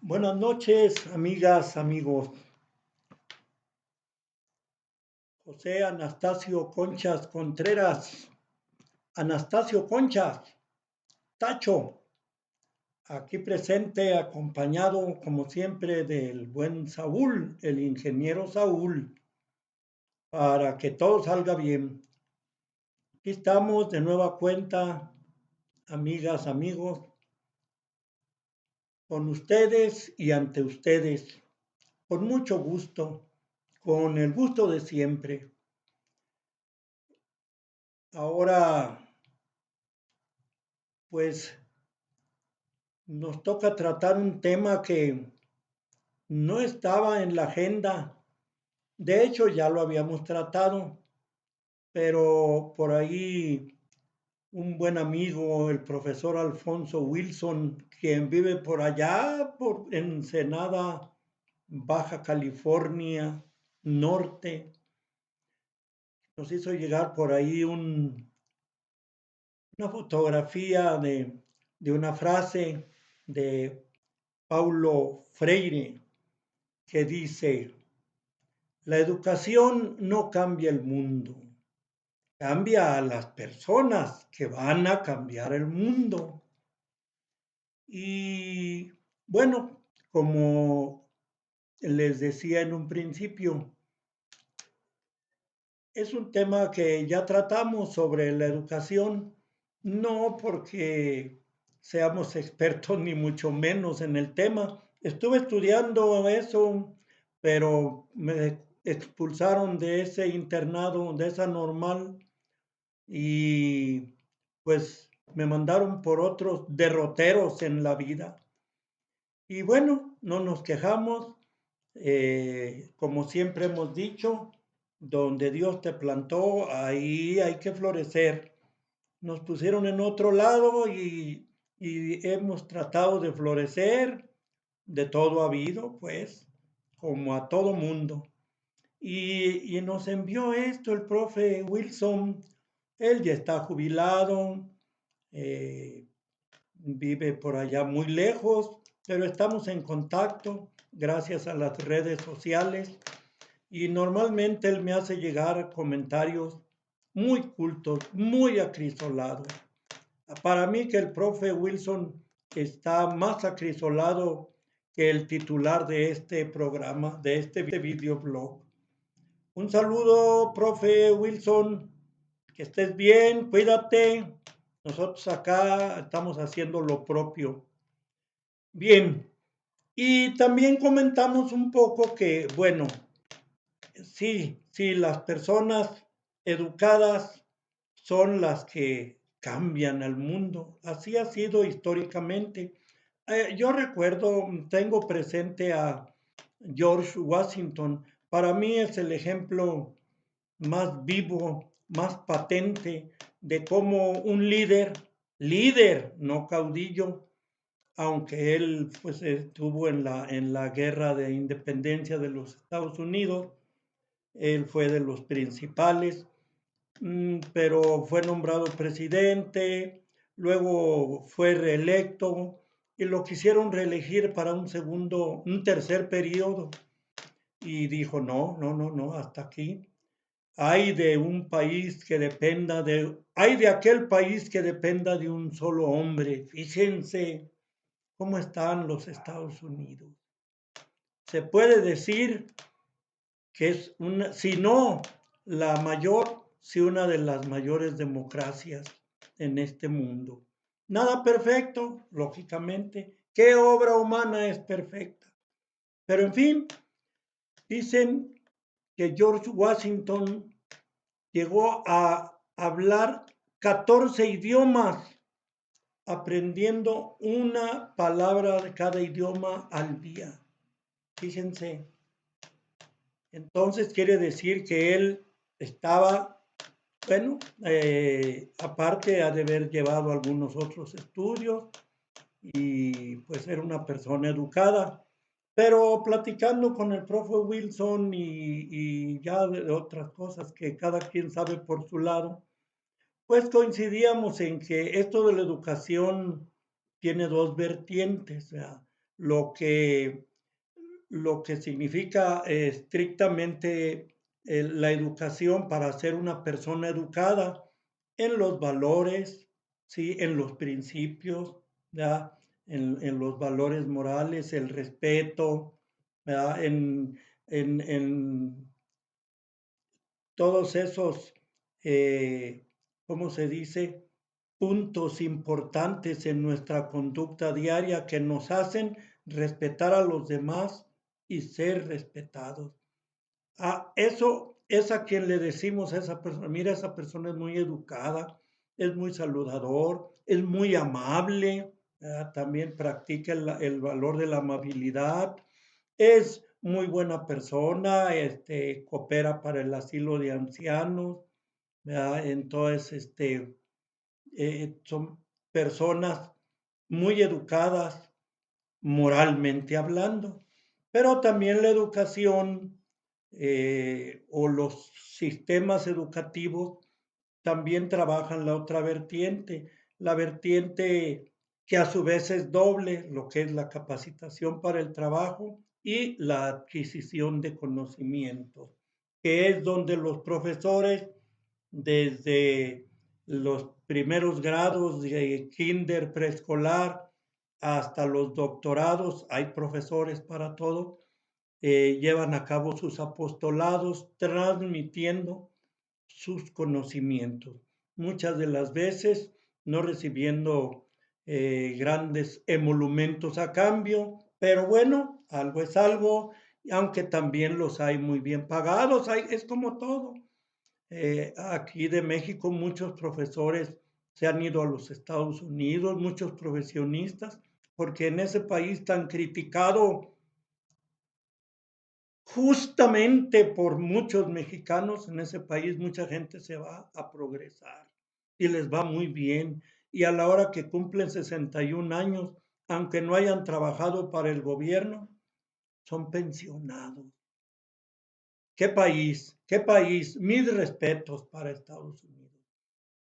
Buenas noches, amigas, amigos. José Anastasio Conchas Contreras, Anastasio Conchas, Tacho, aquí presente, acompañado como siempre del buen Saúl, el ingeniero Saúl, para que todo salga bien. Aquí estamos de nueva cuenta, amigas, amigos, con ustedes y ante ustedes, con mucho gusto, con el gusto de siempre. Ahora, pues nos toca tratar un tema que no estaba en la agenda. De hecho, ya lo habíamos tratado, pero por ahí un buen amigo, el profesor Alfonso Wilson, quien vive por allá, por Ensenada, Baja California, Norte, nos hizo llegar por ahí una fotografía de una frase de Paulo Freire que dice: la educación no cambia el mundo, cambia a las personas que van a cambiar el mundo. Y bueno, como les decía en un principio, es un tema que ya tratamos sobre la educación, no porque seamos expertos ni mucho menos en el tema. Estuve estudiando eso, pero me expulsaron de ese internado, de esa normal, y pues me mandaron por otros derroteros en la vida. Y bueno, no nos quejamos, como siempre hemos dicho, donde Dios te plantó, ahí hay que florecer. Nos pusieron en otro lado y hemos tratado de florecer, de todo ha habido, pues, como a todo mundo. Y nos envió esto el profe Wilson. Él ya está jubilado, eh, vive por allá muy lejos, pero estamos en contacto gracias a las redes sociales y normalmente él me hace llegar comentarios muy cultos, muy acrisolados. Para mí que el profe Wilson está más acrisolado que el titular de este programa, de este videoblog. Un saludo, profe Wilson, que estés bien, cuídate. Nosotros acá estamos haciendo lo propio. Bien, y también comentamos un poco que, bueno, sí, las personas educadas son las que cambian al mundo. Así ha sido históricamente. Yo recuerdo, tengo presente a George Washington. Para mí es el ejemplo más vivo, más patente de cómo un líder, no caudillo, aunque él pues estuvo en la guerra de independencia de los Estados Unidos, él fue de los principales, pero fue nombrado presidente, luego fue reelecto y lo quisieron reelegir para un tercer periodo y dijo, no, hasta aquí. Hay de aquel país que dependa de un solo hombre. Fíjense cómo están los Estados Unidos. Se puede decir que es una, si no la mayor, si una de las mayores democracias en este mundo. Nada perfecto, lógicamente. ¿Qué obra humana es perfecta? Pero en fin, dicen que George Washington llegó a hablar 14 idiomas, aprendiendo una palabra de cada idioma al día. Fíjense. Entonces quiere decir que él estaba, bueno, aparte ha de haber llevado algunos otros estudios y pues era una persona educada. Pero platicando con el profe Wilson y ya de otras cosas que cada quien sabe por su lado, pues coincidíamos en que esto de la educación tiene dos vertientes, ¿verdad? lo que, lo que significa estrictamente la educación para ser una persona educada en los valores, ¿sí? En los principios, ¿verdad? En los valores morales, el respeto, ¿verdad? En todos esos, ¿cómo se dice? Puntos importantes en nuestra conducta diaria que nos hacen respetar a los demás y ser respetados. Eso es a quien le decimos a esa persona, mira, esa persona es muy educada, es muy saludador, es muy amable, también practica el valor de la amabilidad, es muy buena persona, coopera para el asilo de ancianos, ¿verdad? Entonces, son personas muy educadas moralmente hablando, pero también la educación o los sistemas educativos también trabajan la otra vertiente, la vertiente que a su vez es doble, lo que es la capacitación para el trabajo y la adquisición de conocimientos, que es donde los profesores desde los primeros grados de kinder, preescolar, hasta los doctorados, hay profesores para todo, llevan a cabo sus apostolados transmitiendo sus conocimientos, muchas de las veces no recibiendo grandes emolumentos a cambio, pero bueno, algo es algo, aunque también los hay muy bien pagados, es como todo. Aquí de México muchos profesores se han ido a los Estados Unidos, muchos profesionistas, porque en ese país tan criticado justamente por muchos mexicanos, en ese país mucha gente se va a progresar y les va muy bien. Y a la hora que cumplen 61 años, aunque no hayan trabajado para el gobierno, son pensionados. ¿Qué país? ¿Qué país? Mis respetos para Estados Unidos.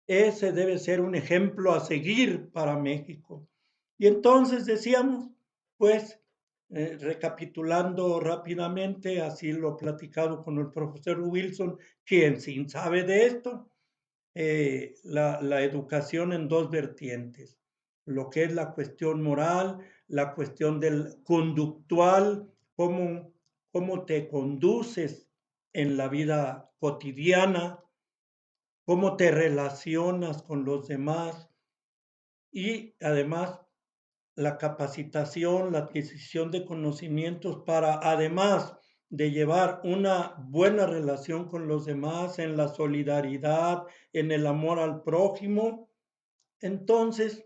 Ese debe ser un ejemplo a seguir para México. Y entonces decíamos, pues, recapitulando rápidamente, así lo he platicado con el profesor Wilson, quien sin sabe de esto, la educación en dos vertientes, lo que es la cuestión moral, la cuestión del conductual, cómo te conduces en la vida cotidiana, cómo te relacionas con los demás y además la capacitación, la adquisición de conocimientos para, además de llevar una buena relación con los demás, en la solidaridad, en el amor al prójimo. Entonces,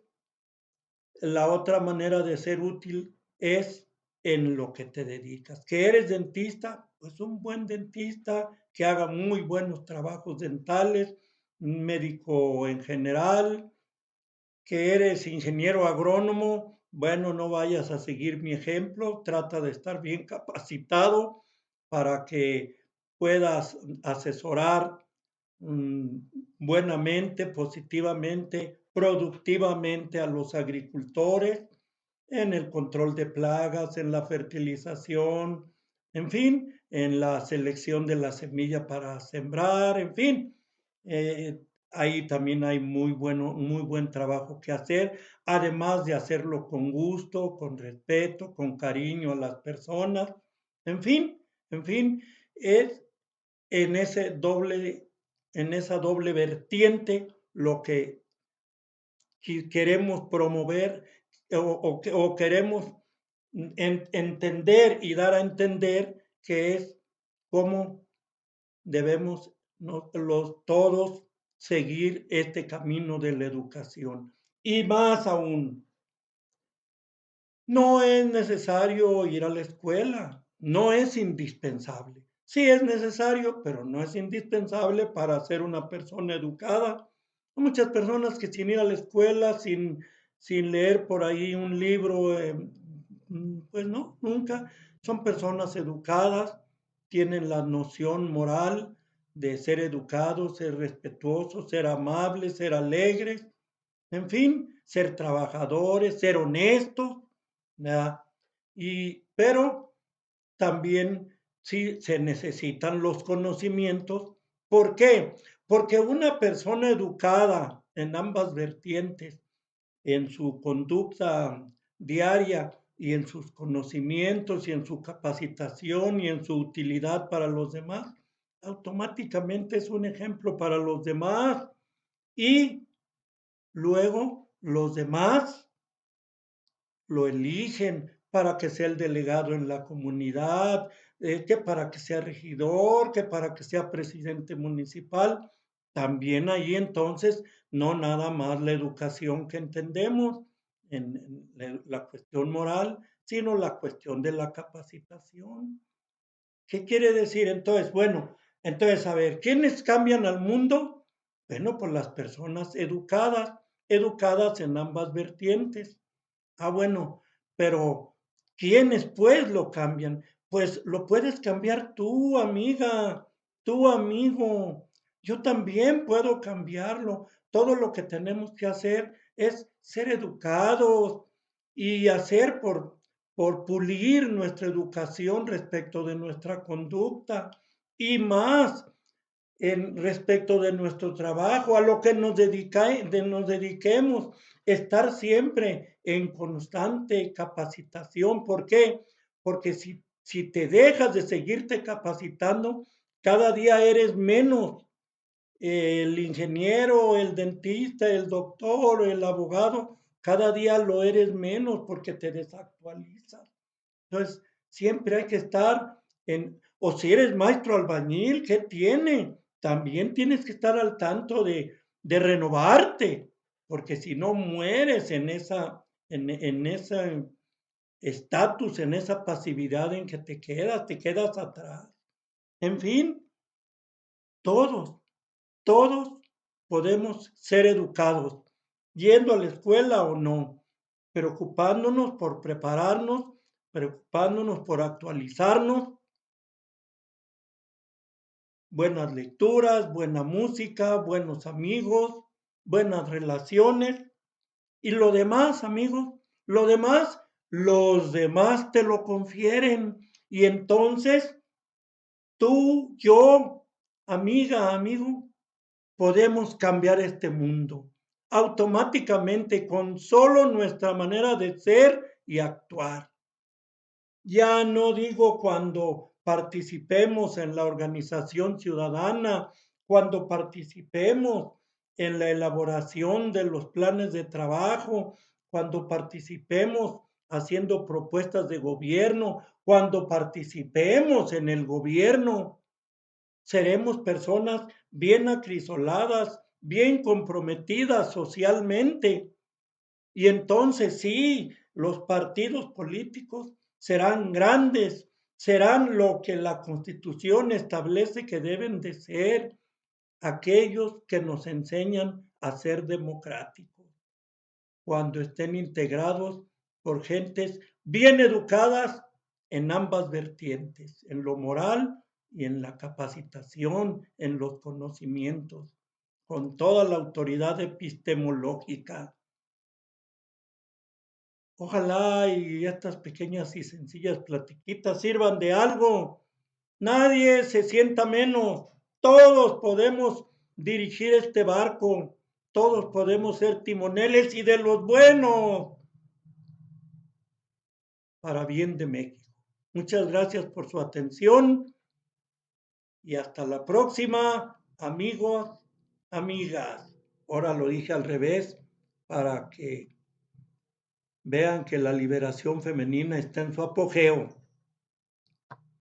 la otra manera de ser útil es en lo que te dedicas. Que eres dentista, pues un buen dentista que haga muy buenos trabajos dentales, un médico en general, que eres ingeniero agrónomo, bueno, no vayas a seguir mi ejemplo, trata de estar bien capacitado para que puedas asesorar mm, buenamente, positivamente, productivamente a los agricultores en el control de plagas, en la fertilización, en fin, en la selección de la semilla para sembrar, en fin. Ahí también hay muy buen trabajo que hacer, además de hacerlo con gusto, con respeto, con cariño a las personas. En fin, es en ese doble, en esa doble vertiente lo que queremos promover o queremos entender y dar a entender que es cómo debemos todos seguir este camino de la educación. Y más aún, no es necesario ir a la escuela, no es indispensable. Sí es necesario, pero no es indispensable para ser una persona educada. Hay muchas personas que sin ir a la escuela, sin leer por ahí un libro, pues no, nunca. Son personas educadas, tienen la noción moral de ser educados, ser respetuosos, ser amables, ser alegres, en fin, ser trabajadores, ser honestos, ¿verdad? Pero también sí se necesitan los conocimientos. ¿Por qué? Porque una persona educada en ambas vertientes, en su conducta diaria y en sus conocimientos y en su capacitación y en su utilidad para los demás, automáticamente es un ejemplo para los demás. Y luego los demás lo eligen para que sea el delegado en la comunidad, que para que sea regidor, que para que sea presidente municipal. También ahí entonces, no nada más la educación que entendemos en la cuestión moral, sino la cuestión de la capacitación. ¿Qué quiere decir entonces? Bueno, entonces, a ver, ¿quiénes cambian al mundo? Bueno, pues las personas educadas, educadas en ambas vertientes. Ah, bueno, pero ¿quiénes pues lo cambian? Pues lo puedes cambiar tú, amiga, tú, amigo. Yo también puedo cambiarlo. Todo lo que tenemos que hacer es ser educados y hacer por pulir nuestra educación respecto de nuestra conducta y más en respecto de nuestro trabajo, a lo que nos dediquemos, estar siempre en constante capacitación. ¿Por qué? Porque si te dejas de seguirte capacitando, cada día eres menos el ingeniero, el dentista, el doctor, el abogado, cada día lo eres menos porque te desactualizas. Entonces, siempre hay que estar o si eres maestro albañil, ¿qué tiene? También tienes que estar al tanto de renovarte, porque si no mueres en ese estatus, en esa pasividad en que te quedas atrás. En fin, todos, todos podemos ser educados, yendo a la escuela o no, preocupándonos por prepararnos, preocupándonos por actualizarnos, buenas lecturas, buena música, buenos amigos, buenas relaciones y lo demás, amigos, lo demás, los demás te lo confieren y entonces tú, yo, amiga, amigo, podemos cambiar este mundo automáticamente con solo nuestra manera de ser y actuar. Ya no digo cuando participemos en la organización ciudadana, cuando participemos en la elaboración de los planes de trabajo, cuando participemos haciendo propuestas de gobierno, cuando participemos en el gobierno. Seremos personas bien acrisoladas, bien comprometidas socialmente. Y entonces sí, los partidos políticos serán grandes, serán lo que la Constitución establece que deben de ser, aquellos que nos enseñan a ser democráticos, cuando estén integrados por gentes bien educadas en ambas vertientes, en lo moral y en la capacitación, en los conocimientos, con toda la autoridad epistemológica. Ojalá y estas pequeñas y sencillas platiquitas sirvan de algo. Nadie se sienta menos. Todos podemos dirigir este barco. Todos podemos ser timoneles y de los buenos para bien de México. Muchas gracias por su atención y hasta la próxima, amigos, amigas. Ahora lo dije al revés para que vean que la liberación femenina está en su apogeo.